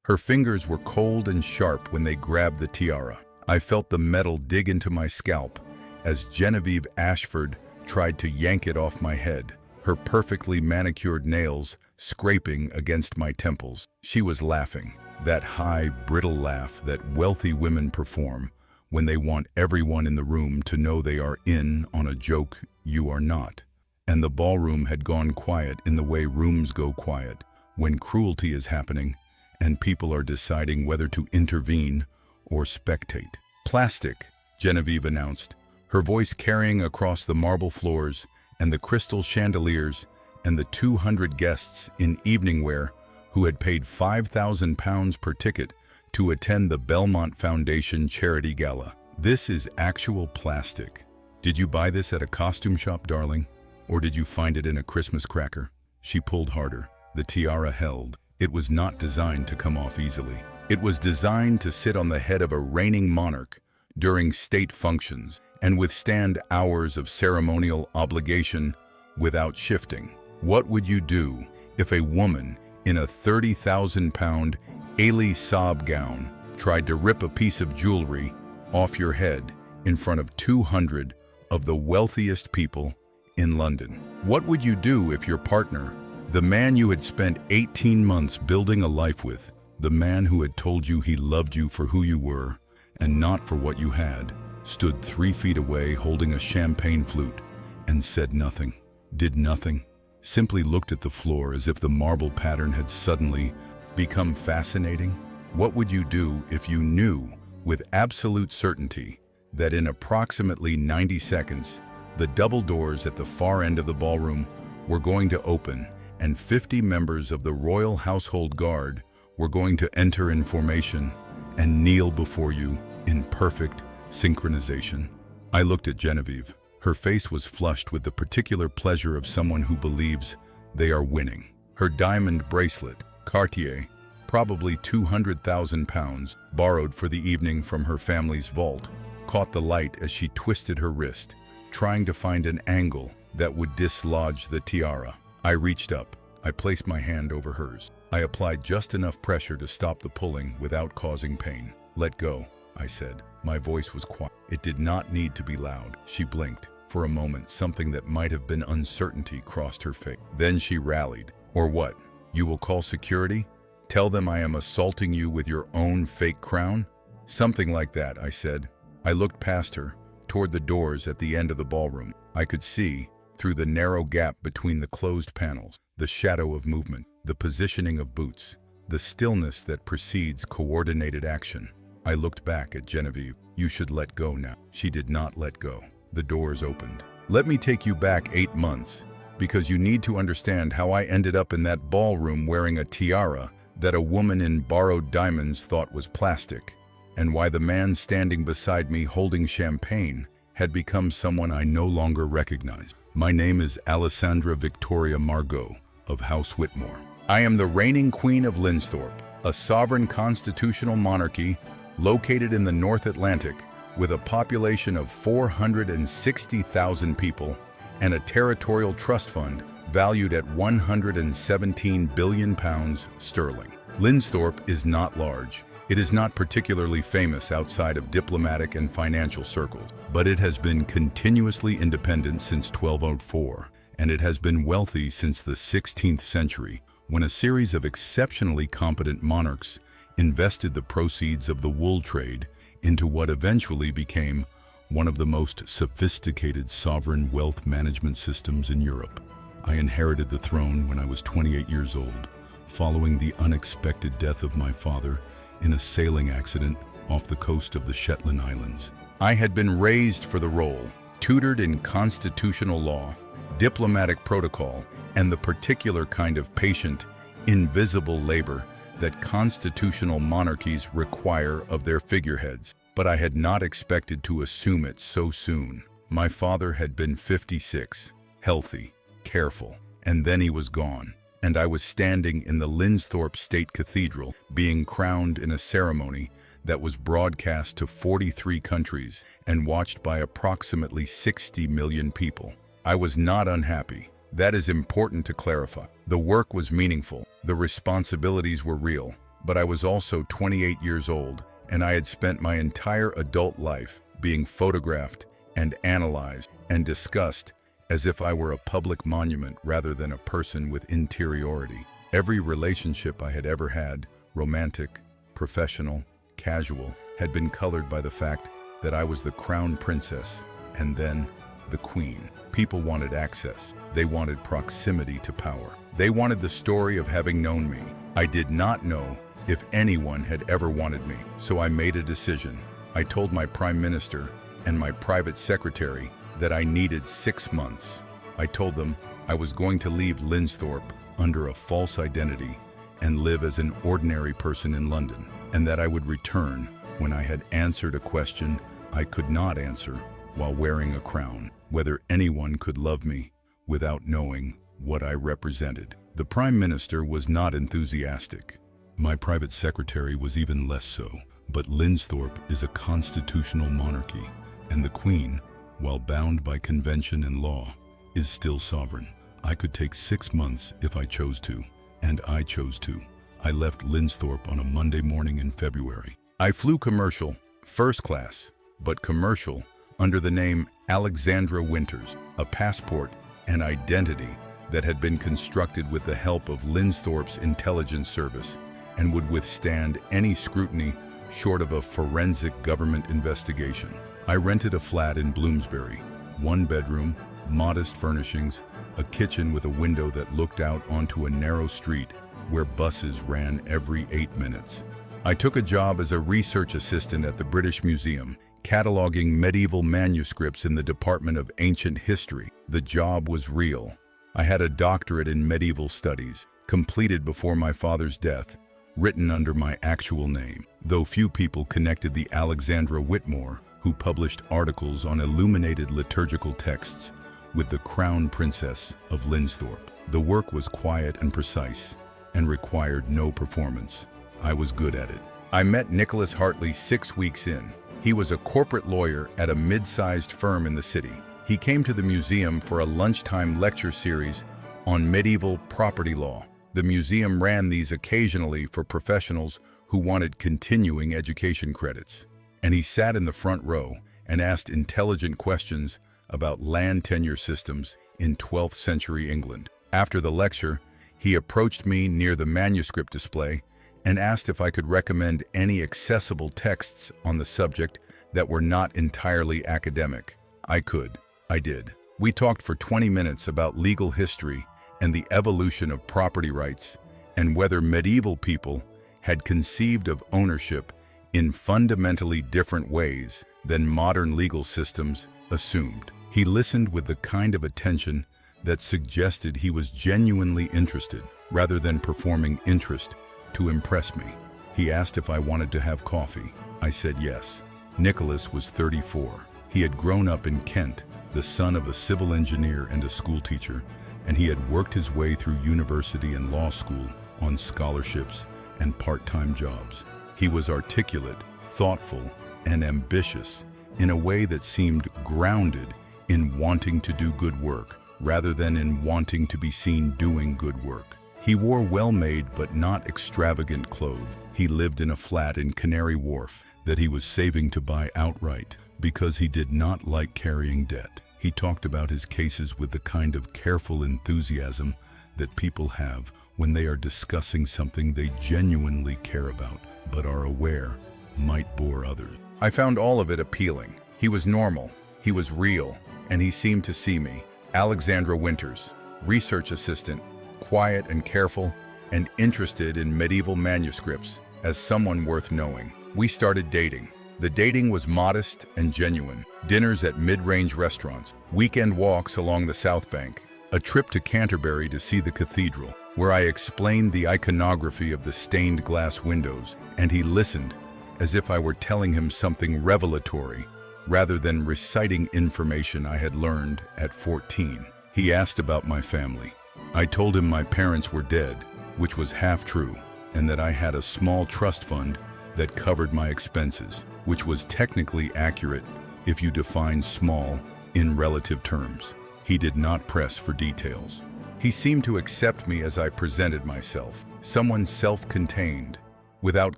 Her fingers were cold and sharp when they grabbed the tiara. I felt the metal dig into my scalp as Genevieve Ashford tried to yank it off my head, her perfectly manicured nails scraping against my temples. She was laughing, that high, brittle laugh that wealthy women perform when they want everyone in the room to know they are in on a joke you are not. And the ballroom had gone quiet in the way rooms go quiet when cruelty is happening and people are deciding whether to intervene or spectate. "Plastic," Genevieve announced, her voice carrying across the marble floors and the crystal chandeliers and the 200 guests in evening wear who had paid £5,000 per ticket to attend the Belmont Foundation charity gala. "This is actual plastic. Did you buy this at a costume shop, darling? Or did you find it in a Christmas cracker?" She pulled harder. The tiara held. It was not designed to come off easily. It was designed to sit on the head of a reigning monarch during state functions and withstand hours of ceremonial obligation without shifting. What would you do if a woman in a £30,000 Ailey Saab gown tried to rip a piece of jewelry off your head in front of 200 of the wealthiest people in London? What would you do if your partner, the man you had spent 18 months building a life with, the man who had told you he loved you for who you were and not for what you had, stood 3 feet away holding a champagne flute and said nothing, did nothing, simply looked at the floor as if the marble pattern had suddenly become fascinating? What would you do if you knew with absolute certainty that in approximately 90 seconds, the double doors at the far end of the ballroom were going to open and 50 members of the Royal Household Guard were going to enter in formation and kneel before you in perfect synchronization? I looked at Genevieve. Her face was flushed with the particular pleasure of someone who believes they are winning. Her diamond bracelet, Cartier, probably £200,000, borrowed for the evening from her family's vault, caught the light as she twisted her wrist, trying to find an angle that would dislodge the tiara. I reached up. I placed my hand over hers. I applied just enough pressure to stop the pulling without causing pain. "Let go," I said. My voice was quiet. It did not need to be loud. She blinked. For a moment, something that might have been uncertainty crossed her face. Then she rallied. "Or what? You will call security? Tell them I am assaulting you with your own fake crown?" "Something like that," I said. I looked past her, toward the doors at the end of the ballroom. I could see, through the narrow gap between the closed panels, the shadow of movement, the positioning of boots, the stillness that precedes coordinated action. I looked back at Genevieve. "You should let go now." She did not let go. The doors opened. "Let me take you back 8 months, because you need to understand how I ended up in that ballroom wearing a tiara that a woman in borrowed diamonds thought was plastic, and why the man standing beside me holding champagne had become someone I no longer recognized. My name is Alessandra Victoria Margot of House Whitmore. I am the reigning Queen of Linsthorpe, a sovereign constitutional monarchy located in the North Atlantic with a population of 460,000 people and a territorial trust fund valued at £117 billion. Linsthorpe is not large. It is not particularly famous outside of diplomatic and financial circles, but it has been continuously independent since 1204, and it has been wealthy since the 16th century, when a series of exceptionally competent monarchs invested the proceeds of the wool trade into what eventually became one of the most sophisticated sovereign wealth management systems in Europe. I inherited the throne when I was 28 years old, following the unexpected death of my father in a sailing accident off the coast of the Shetland Islands. I had been raised for the role, tutored in constitutional law, diplomatic protocol, and the particular kind of patient, invisible labor that constitutional monarchies require of their figureheads. But I had not expected to assume it so soon. My father had been 56, healthy, careful, and then he was gone. And I was standing in the Linsthorpe State Cathedral, being crowned in a ceremony that was broadcast to 43 countries and watched by approximately 60 million people. I was not unhappy. That is important to clarify. The work was meaningful. The responsibilities were real. but I was also 28 years old, and I had spent my entire adult life being photographed and analyzed and discussed as if I were a public monument rather than a person with interiority. Every relationship I had ever had, romantic, professional, casual, had been colored by the fact that I was the crown princess and then the queen. People wanted access. They wanted proximity to power. They wanted the story of having known me. I did not know if anyone had ever wanted me, so I made a decision. I told my prime minister and my private secretary that I needed 6 months. I told them I was going to leave Linsthorpe under a false identity and live as an ordinary person in London, and that I would return when I had answered a question I could not answer while wearing a crown, whether anyone could love me without knowing what I represented. The Prime Minister was not enthusiastic. My private secretary was even less so. But Linsthorpe is a constitutional monarchy, and the Queen, while bound by convention and law, is still sovereign. I could take 6 months if I chose to, and I chose to. I left Linsthorpe on a Monday morning in February. I flew commercial, first class, but commercial under the name Alexandra Winters, a passport and identity that had been constructed with the help of Linsthorpe's intelligence service and would withstand any scrutiny short of a forensic government investigation. I rented a flat in Bloomsbury, 1 bedroom, modest furnishings, a kitchen with a window that looked out onto a narrow street where buses ran every 8 minutes. I took a job as a research assistant at the British Museum, cataloging medieval manuscripts in the Department of Ancient History. The job was real. I had a doctorate in medieval studies, completed before my father's death, written under my actual name, though few people connected the Alexandra Whitmore, who published articles on illuminated liturgical texts, with the Crown Princess of Linsthorpe. The work was quiet and precise, and required no performance. I was good at it. I met Nicholas Hartley 6 weeks in. He was a corporate lawyer at a mid-sized firm in the city. He came to the museum for a lunchtime lecture series on medieval property law. The museum ran these occasionally for professionals who wanted continuing education credits. And he sat in the front row and asked intelligent questions about land tenure systems in 12th century England. After the lecture, he approached me near the manuscript display and asked if I could recommend any accessible texts on the subject that were not entirely academic. I could. I did. We talked for 20 minutes about legal history and the evolution of property rights, and whether medieval people had conceived of ownership in fundamentally different ways than modern legal systems assumed. He listened with the kind of attention that suggested he was genuinely interested, rather than performing interest to impress me. He asked if I wanted to have coffee. I said yes. Nicholas was 34. He had grown up in Kent, the son of a civil engineer and a school teacher, and he had worked his way through university and law school on scholarships and part-time jobs. He was articulate, thoughtful, and ambitious in a way that seemed grounded in wanting to do good work rather than in wanting to be seen doing good work. He wore well-made but not extravagant clothes. He lived in a flat in Canary Wharf that he was saving to buy outright because he did not like carrying debt. He talked about his cases with the kind of careful enthusiasm that people have when they are discussing something they genuinely care about but are aware might bore others. I found all of it appealing. He was normal, he was real, and he seemed to see me. Alexandra Winters, research assistant, quiet and careful, and interested in medieval manuscripts, as someone worth knowing. We started dating. The dating was modest and genuine. Dinners at mid-range restaurants, weekend walks along the South Bank, a trip to Canterbury to see the cathedral, where I explained the iconography of the stained glass windows, and he listened as if I were telling him something revelatory, rather than reciting information I had learned at 14. He asked about my family. I told him my parents were dead, which was half true, and that I had a small trust fund that covered my expenses, which was technically accurate if you define small in relative terms. He did not press for details. He seemed to accept me as I presented myself, someone self-contained, without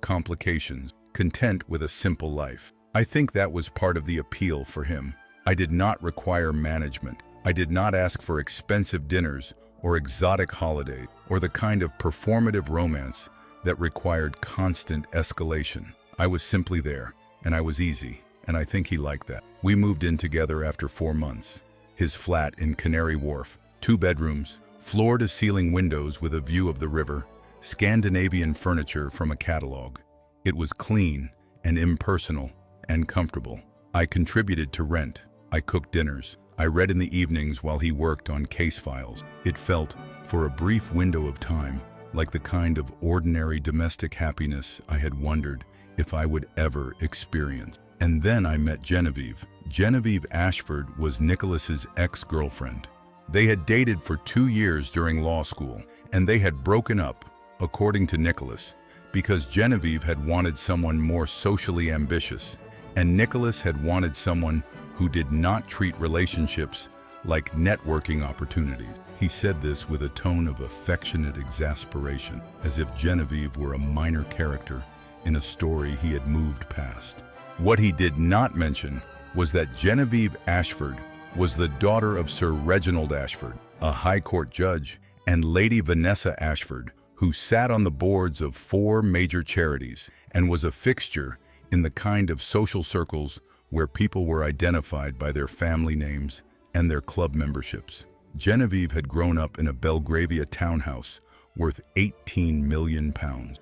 complications, content with a simple life. I think that was part of the appeal for him. I did not require management. I did not ask for expensive dinners or exotic holidays or the kind of performative romance that required constant escalation. I was simply there, and I was easy, and I think he liked that. We moved in together after 4 months. His flat in Canary Wharf, 2 bedrooms, floor-to-ceiling windows with a view of the river, Scandinavian furniture from a catalog. It was clean and impersonal and comfortable. I contributed to rent. I cooked dinners. I read in the evenings while he worked on case files. It felt, for a brief window of time, like the kind of ordinary domestic happiness I had wondered if I would ever experience. And then I met Genevieve. Genevieve Ashford was Nicholas's ex-girlfriend. They had dated for 2 years during law school, and they had broken up, according to Nicholas, because Genevieve had wanted someone more socially ambitious, and Nicholas had wanted someone who did not treat relationships like networking opportunities. He said this with a tone of affectionate exasperation, as if Genevieve were a minor character in a story he had moved past. What he did not mention was that Genevieve Ashford was the daughter of Sir Reginald Ashford, a High Court judge, and Lady Vanessa Ashford, who sat on the boards of 4 major charities and was a fixture in the kind of social circles where people were identified by their family names and their club memberships. Genevieve had grown up in a Belgravia townhouse worth £18 million.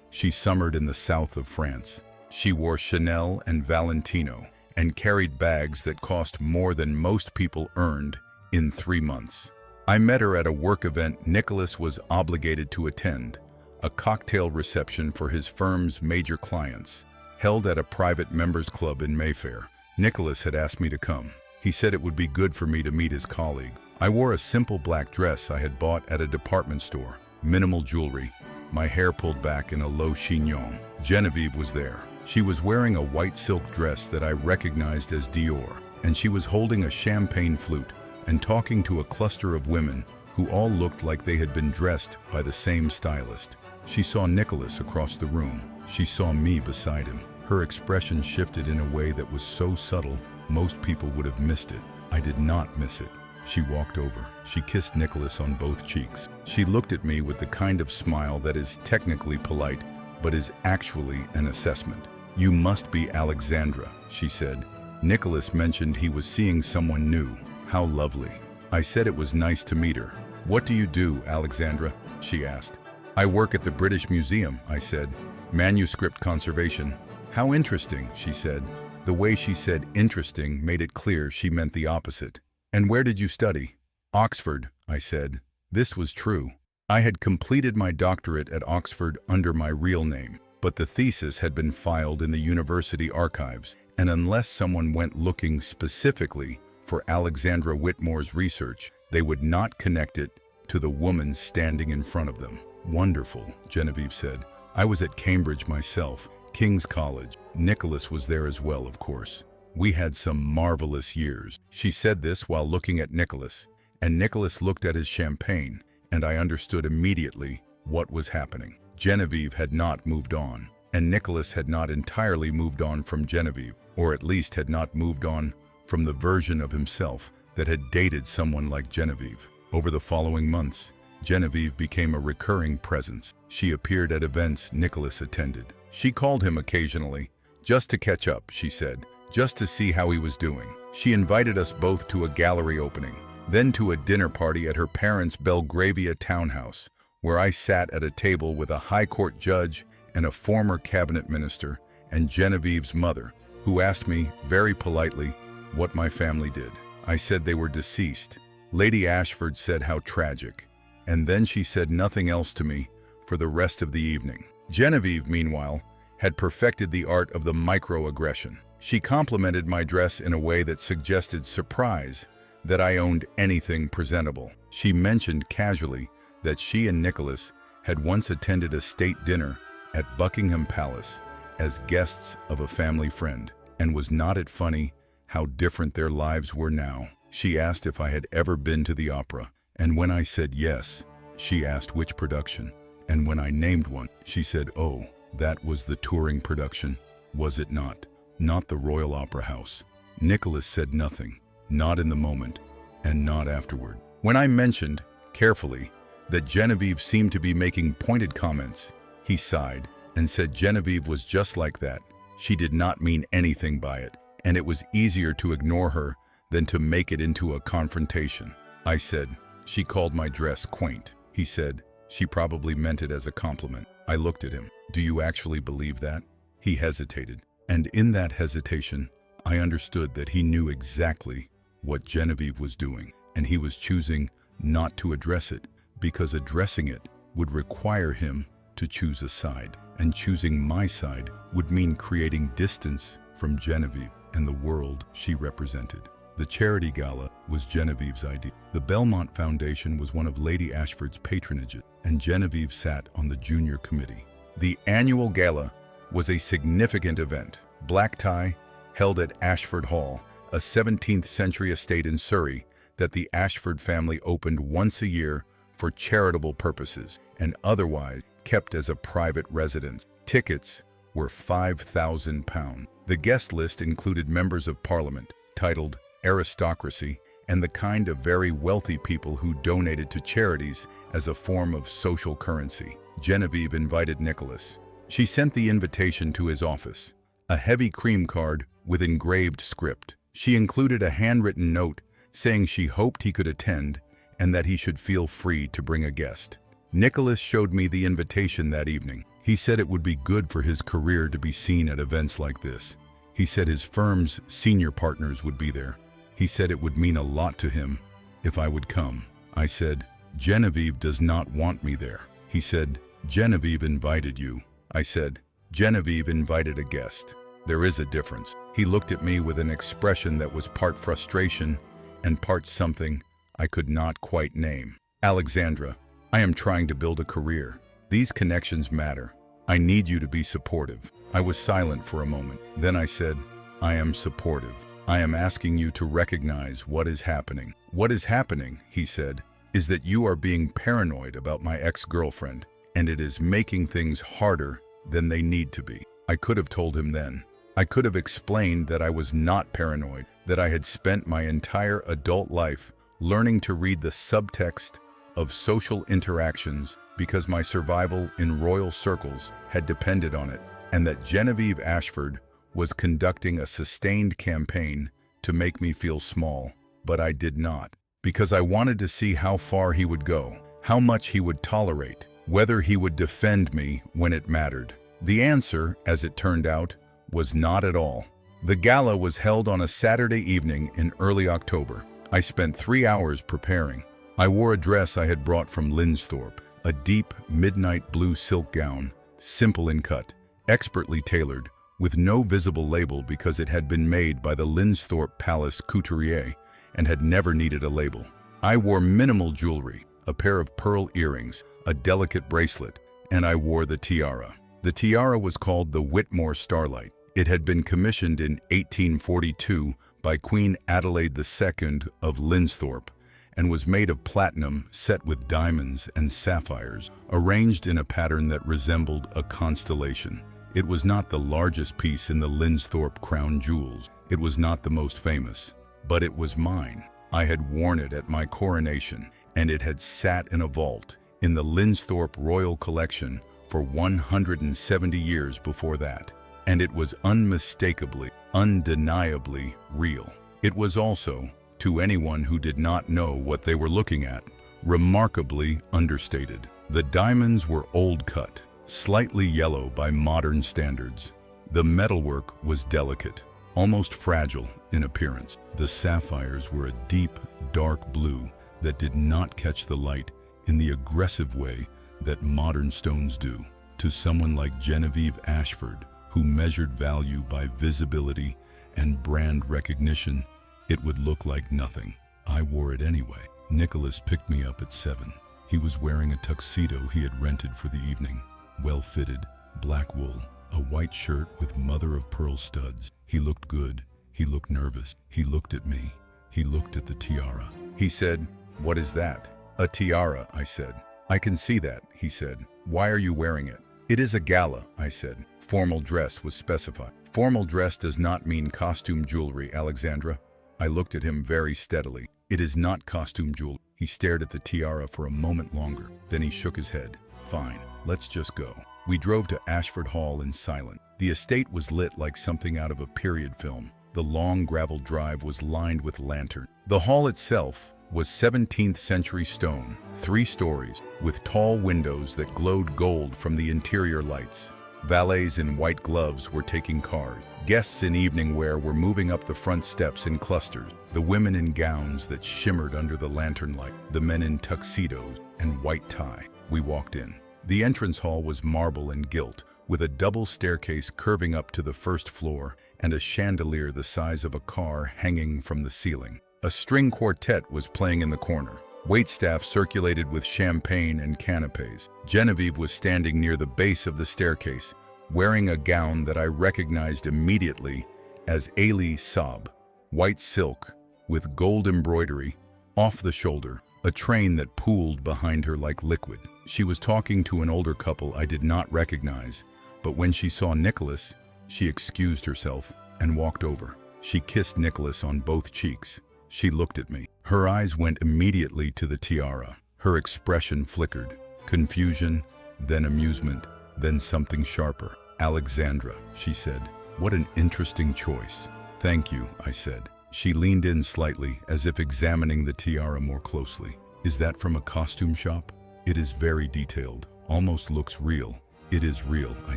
She summered in the south of France. She wore Chanel and Valentino and carried bags that cost more than most people earned in 3 months. I met her at a work event Nicholas was obligated to attend, a cocktail reception for his firm's major clients, held at a private members club in Mayfair. Nicholas had asked me to come. He said it would be good for me to meet his colleague. I wore a simple black dress I had bought at a department store, minimal jewelry, my hair pulled back in a low chignon. Genevieve was there. She was wearing a white silk dress that I recognized as Dior, and she was holding a champagne flute and talking to a cluster of women who all looked like they had been dressed by the same stylist. She saw Nicholas across the room. She saw me beside him. Her expression shifted in a way that was so subtle, most people would have missed it. I did not miss it. She walked over. She kissed Nicholas on both cheeks. She looked at me with the kind of smile that is technically polite, but is actually an assessment. "You must be Alexandra," she said. Nicholas mentioned he was seeing someone new. How lovely. I said it was nice to meet her. "What do you do, Alexandra?" she asked. "I work at the British Museum," I said. "Manuscript conservation." "How interesting," she said. The way she said interesting made it clear she meant the opposite. "And where did you study?" "Oxford," I said. This was true. I had completed my doctorate at Oxford under my real name, but the thesis had been filed in the university archives, and unless someone went looking specifically for Alexandra Whitmore's research, they would not connect it to the woman standing in front of them. "Wonderful," Genevieve said. "I was at Cambridge myself, King's College. Nicholas was there as well, of course. We had some marvelous years." She said this while looking at Nicholas, and Nicholas looked at his champagne, and I understood immediately what was happening. Genevieve had not moved on, and Nicholas had not entirely moved on from Genevieve, or at least had not moved on from the version of himself that had dated someone like Genevieve. Over the following months, Genevieve became a recurring presence. She appeared at events Nicholas attended. She called him occasionally, just to catch up, she said, just to see how he was doing. She invited us both to a gallery opening, then to a dinner party at her parents' Belgravia townhouse, where I sat at a table with a High Court judge and a former cabinet minister and Genevieve's mother, who asked me, very politely, what my family did. I said they were deceased. Lady Ashford said how tragic, and then she said nothing else to me for the rest of the evening. Genevieve, meanwhile, had perfected the art of the microaggression. She complimented my dress in a way that suggested surprise that I owned anything presentable. She mentioned casually that she and Nicholas had once attended a state dinner at Buckingham Palace as guests of a family friend, and was not it funny how different their lives were now. She asked if I had ever been to the opera, and when I said yes, she asked which production, and when I named one, she said, "Oh, That was the touring production, was it not? Not the Royal Opera House. Nicholas said nothing, not in the moment, and not afterward. When I mentioned, carefully, that Genevieve seemed to be making pointed comments, he sighed and said Genevieve was just like that. She did not mean anything by it, and it was easier to ignore her than to make it into a confrontation. I said, she called my dress quaint. He said, she probably meant it as a compliment. I looked at him. Do you actually believe that? He hesitated, and in that hesitation, I understood that he knew exactly what Genevieve was doing, and he was choosing not to address it, because addressing it would require him to choose a side, and choosing my side would mean creating distance from Genevieve and the world she represented. The charity gala was Genevieve's idea. The Belmont Foundation was one of Lady Ashford's patronages, and Genevieve sat on the junior committee. The annual gala was a significant event. Black tie, held at Ashford Hall, a 17th century estate in Surrey that the Ashford family opened once a year for charitable purposes and otherwise kept as a private residence. Tickets were £5,000. The guest list included members of Parliament, titled aristocracy, and the kind of very wealthy people who donated to charities as a form of social currency. Genevieve invited Nicholas. She sent the invitation to his office, a heavy cream card with engraved script. She included a handwritten note saying she hoped he could attend and that he should feel free to bring a guest. Nicholas showed me the invitation that evening. He said it would be good for his career to be seen at events like this. He said his firm's senior partners would be there. He said it would mean a lot to him if I would come. I said, Genevieve does not want me there. He said, Genevieve invited you. I said, Genevieve invited a guest. There is a difference. He looked at me with an expression that was part frustration and part something I could not quite name. Alexandra, I am trying to build a career. These connections matter. I need you to be supportive. I was silent for a moment. Then I said, I am supportive. I am asking you to recognize what is happening. What is happening, he said, is that you are being paranoid about my ex-girlfriend, and it is making things harder than they need to be. I could have told him then. I could have explained that I was not paranoid, that I had spent my entire adult life learning to read the subtext of social interactions because my survival in royal circles had depended on it, and that Genevieve Ashford was conducting a sustained campaign to make me feel small. But I did not, because I wanted to see how far he would go, how much he would tolerate, whether he would defend me when it mattered. The answer, as it turned out, was not at all. The gala was held on a Saturday evening in early October. I spent 3 hours preparing. I wore a dress I had brought from Linsthorpe, a deep midnight blue silk gown, simple in cut, expertly tailored, with no visible label because it had been made by the Linsthorpe Palace couturier and had never needed a label. I wore minimal jewelry, a pair of pearl earrings, a delicate bracelet, and I wore the tiara. The tiara was called the Whitmore Starlight. It had been commissioned in 1842 by Queen Adelaide II of Linsthorpe and was made of platinum set with diamonds and sapphires, arranged in a pattern that resembled a constellation. It was not the largest piece in the Linsthorpe crown jewels. It was not the most famous, but it was mine. I had worn it at my coronation, and it had sat in a vault in the Linsthorpe Royal Collection for 170 years before that. And it was unmistakably, undeniably real. It was also, to anyone who did not know what they were looking at, remarkably understated. The diamonds were old cut, slightly yellow by modern standards. The metalwork was delicate, almost fragile in appearance. The sapphires were a deep, dark blue that did not catch the light in the aggressive way that modern stones do. To someone like Genevieve Ashford, who measured value by visibility and brand recognition, it would look like nothing. I wore it anyway. Nicholas picked me up at 7. He was wearing a tuxedo he had rented for the evening. Well-fitted, black wool, a white shirt with mother-of-pearl studs. He looked good. He looked nervous. He looked at me. He looked at the tiara. He said, "What is that?" "A tiara," I said. "I can see that," he said. "Why are you wearing it?" It is a gala, I said. Formal dress was specified. Formal dress does not mean costume jewelry, Alexandra. I looked at him very steadily. It is not costume jewelry. He stared at the tiara for a moment longer. Then he shook his head. Fine, let's just go. We drove to Ashford Hall in silence. The estate was lit like something out of a period film. The long gravel drive was lined with lanterns. The hall itself was 17th century stone, 3 stories, with tall windows that glowed gold from the interior lights. Valets in white gloves were taking cars. Guests in evening wear were moving up the front steps in clusters, the women in gowns that shimmered under the lantern light, the men in tuxedos and white tie. We walked in. The entrance hall was marble and gilt, with a double staircase curving up to the first floor and a chandelier the size of a car hanging from the ceiling. A string quartet was playing in the corner. Waitstaff circulated with champagne and canapes. Genevieve was standing near the base of the staircase, wearing a gown that I recognized immediately as Elie Saab, white silk with gold embroidery, off the shoulder, a train that pooled behind her like liquid. She was talking to an older couple I did not recognize, but when she saw Nicholas, she excused herself and walked over. She kissed Nicholas on both cheeks. She looked at me. Her eyes went immediately to the tiara. Her expression flickered. Confusion, then amusement, then something sharper. Alexandra, she said. What an interesting choice. Thank you, I said. She leaned in slightly, as if examining the tiara more closely. Is that from a costume shop? It is very detailed, almost looks real. It is real, I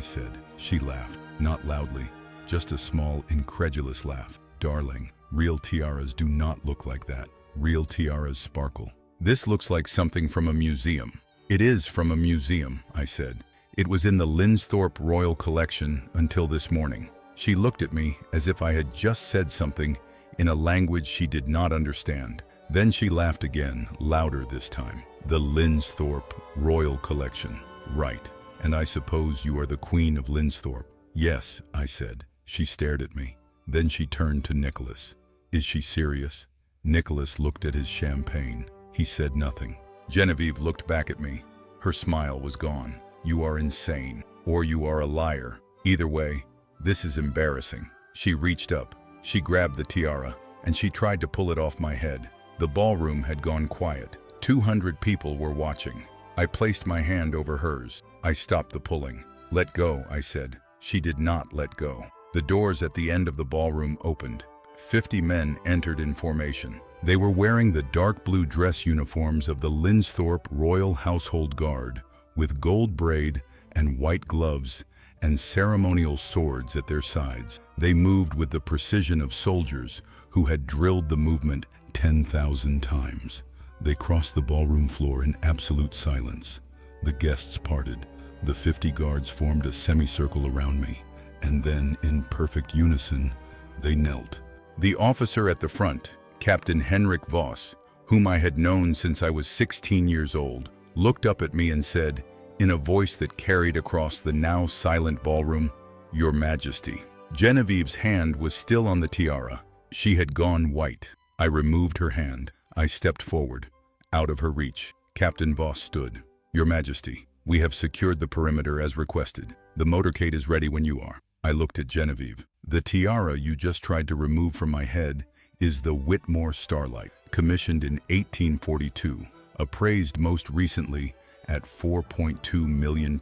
said. She laughed, not loudly, just a small, incredulous laugh. Darling, real tiaras do not look like that. Real tiaras sparkle. This looks like something from a museum. It is from a museum, I said. It was in the Linsthorpe Royal Collection until this morning. She looked at me as if I had just said something in a language she did not understand. Then she laughed again, louder this time. The Linsthorpe Royal Collection. Right. And I suppose you are the Queen of Linsthorpe. Yes, I said. She stared at me. Then she turned to Nicholas. Is she serious? Nicholas looked at his champagne. He said nothing. Genevieve looked back at me. Her smile was gone. You are insane, or you are a liar. Either way, this is embarrassing. She reached up. She grabbed the tiara, and she tried to pull it off my head. The ballroom had gone quiet. 200 people were watching. I placed my hand over hers. I stopped the pulling. Let go, I said. She did not let go. The doors at the end of the ballroom opened. 50 men entered in formation. They were wearing the dark blue dress uniforms of the Linsthorpe Royal Household Guard, with gold braid and white gloves and ceremonial swords at their sides. They moved with the precision of soldiers who had drilled the movement 10,000 times. They crossed the ballroom floor in absolute silence. The guests parted. The 50 guards formed a semicircle around me, and then, in perfect unison, they knelt. The officer at the front, Captain Henrik Voss, whom I had known since I was 16 years old, looked up at me and said, in a voice that carried across the now silent ballroom, Your Majesty. Genevieve's hand was still on the tiara. She had gone white. I removed her hand. I stepped forward. Out of her reach, Captain Voss stood. Your Majesty, we have secured the perimeter as requested. The motorcade is ready when you are. I looked at Genevieve. The tiara you just tried to remove from my head is the Whitmore Starlight, commissioned in 1842, appraised most recently at £4.2 million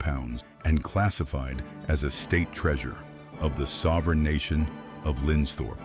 and classified as a state treasure of the sovereign nation of Linsthorpe.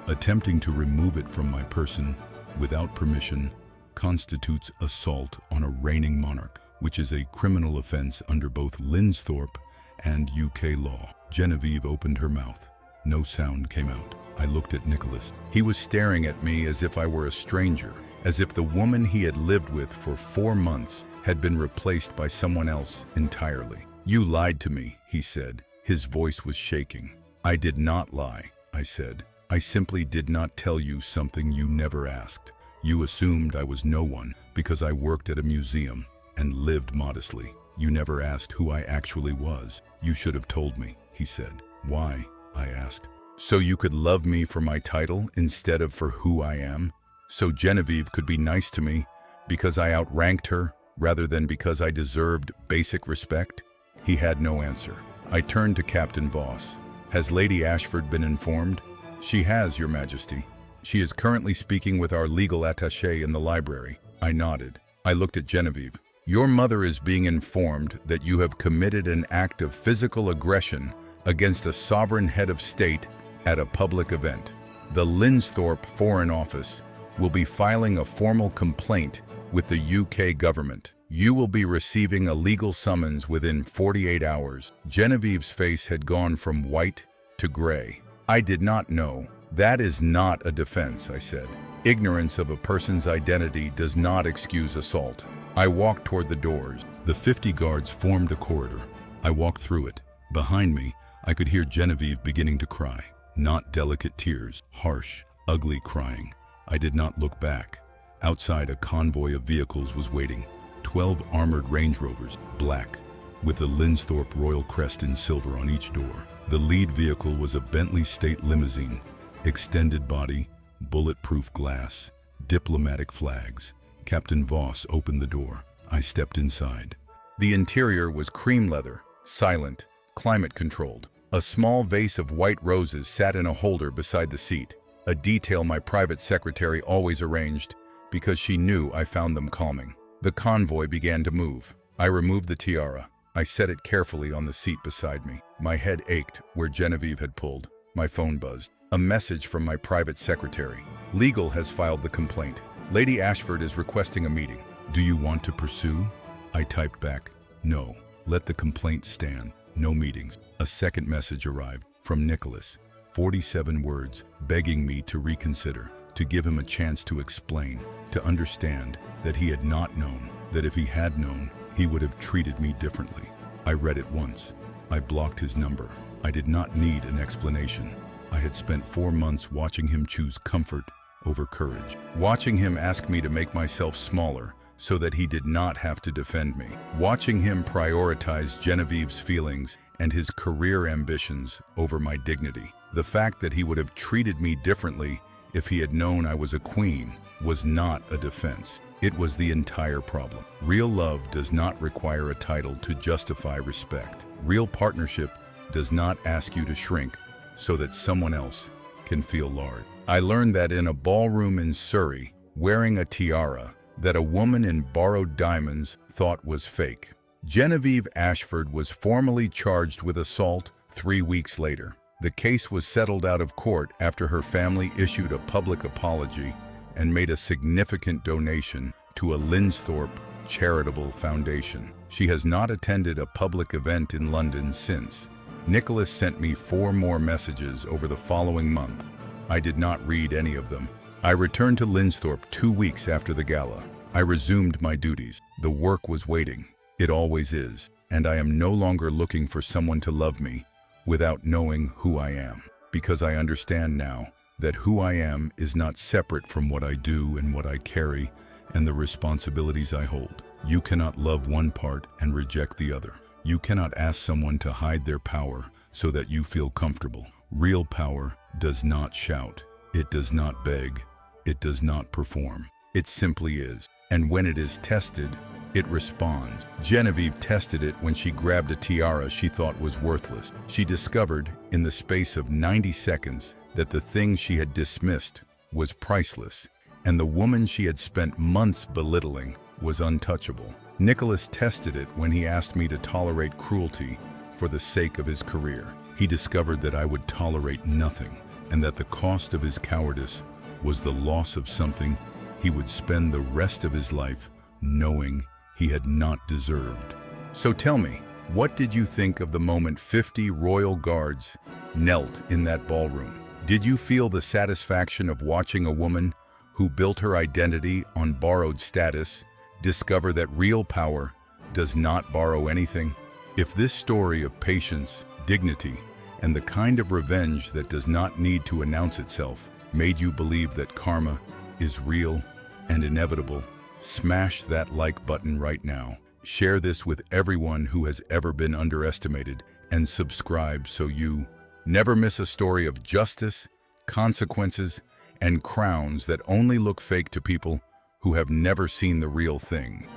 Attempting to remove it from my person without permission constitutes assault on a reigning monarch, which is a criminal offense under both Linsthorpe and UK law. Genevieve opened her mouth. No sound came out. I looked at Nicholas. He was staring at me as if I were a stranger, as if the woman he had lived with for 4 months had been replaced by someone else entirely. You lied to me, he said. His voice was shaking. I did not lie, I said. I simply did not tell you something you never asked. You assumed I was no one because I worked at a museum and lived modestly. You never asked who I actually was. You should have told me, he said. Why? I asked. So you could love me for my title instead of for who I am? So Genevieve could be nice to me because I outranked her rather than because I deserved basic respect? He had no answer. I turned to Captain Voss. Has Lady Ashford been informed? She has, Your Majesty. She is currently speaking with our legal attaché in the library. I nodded. I looked at Genevieve. Your mother is being informed that you have committed an act of physical aggression against a sovereign head of state at a public event. The Linsthorpe Foreign Office will be filing a formal complaint with the UK government. You will be receiving a legal summons within 48 hours. Genevieve's face had gone from white to gray. I did not know. That is not a defense, I said. Ignorance of a person's identity does not excuse assault. I walked toward the doors. The 50 guards formed a corridor. I walked through it. Behind me, I could hear Genevieve beginning to cry. Not delicate tears, harsh, ugly crying. I did not look back. Outside, a convoy of vehicles was waiting. 12 armored Range Rovers, black, with the Linsthorpe Royal Crest in silver on each door. The lead vehicle was a Bentley State limousine, extended body, bulletproof glass, diplomatic flags. Captain Voss opened the door. I stepped inside. The interior was cream leather, silent, climate-controlled. A small vase of white roses sat in a holder beside the seat, a detail my private secretary always arranged because she knew I found them calming. The convoy began to move. I removed the tiara. I set it carefully on the seat beside me. My head ached where Genevieve had pulled. My phone buzzed. A message from my private secretary. Legal has filed the complaint. Lady Ashford is requesting a meeting. Do you want to pursue? I typed back, no. Let the complaint stand. No meetings. A second message arrived from Nicholas. 47 words begging me to reconsider, to give him a chance to explain, to understand that he had not known, that if he had known, he would have treated me differently. I read it once. I blocked his number. I did not need an explanation. I had spent 4 months watching him choose comfort over courage, watching him ask me to make myself smaller so that he did not have to defend me, watching him prioritize Genevieve's feelings and his career ambitions over my dignity. The fact that he would have treated me differently if he had known I was a queen was not a defense. It was the entire problem. Real love does not require a title to justify respect. Real partnership does not ask you to shrink so that someone else can feel large. I learned that in a ballroom in Surrey, wearing a tiara that a woman in borrowed diamonds thought was fake. Genevieve Ashford was formally charged with assault 3 weeks later. The case was settled out of court after her family issued a public apology and made a significant donation to a Linsthorpe charitable foundation. She has not attended a public event in London since. Nicholas sent me 4 more messages over the following month. I did not read any of them. I returned to Linsthorpe 2 weeks after the gala. I resumed my duties. The work was waiting. It always is. And I am no longer looking for someone to love me without knowing who I am. Because I understand now that who I am is not separate from what I do and what I carry and the responsibilities I hold. You cannot love one part and reject the other. You cannot ask someone to hide their power so that you feel comfortable. Real power does not shout. It does not beg. It does not perform. It simply is. And when it is tested, it responds. Genevieve tested it when she grabbed a tiara she thought was worthless. She discovered, in the space of 90 seconds, that the thing she had dismissed was priceless, and the woman she had spent months belittling was untouchable. Nicholas tested it when he asked me to tolerate cruelty for the sake of his career. He discovered that I would tolerate nothing, and that the cost of his cowardice was the loss of something he would spend the rest of his life knowing he had not deserved. So tell me, what did you think of the moment 50 royal guards knelt in that ballroom? Did you feel the satisfaction of watching a woman who built her identity on borrowed status discover that real power does not borrow anything? If this story of patience, dignity, and the kind of revenge that does not need to announce itself made you believe that karma is real and inevitable, smash that like button right now. Share this with everyone who has ever been underestimated, and subscribe so you never miss a story of justice, consequences, and crowns that only look fake to people who have never seen the real thing.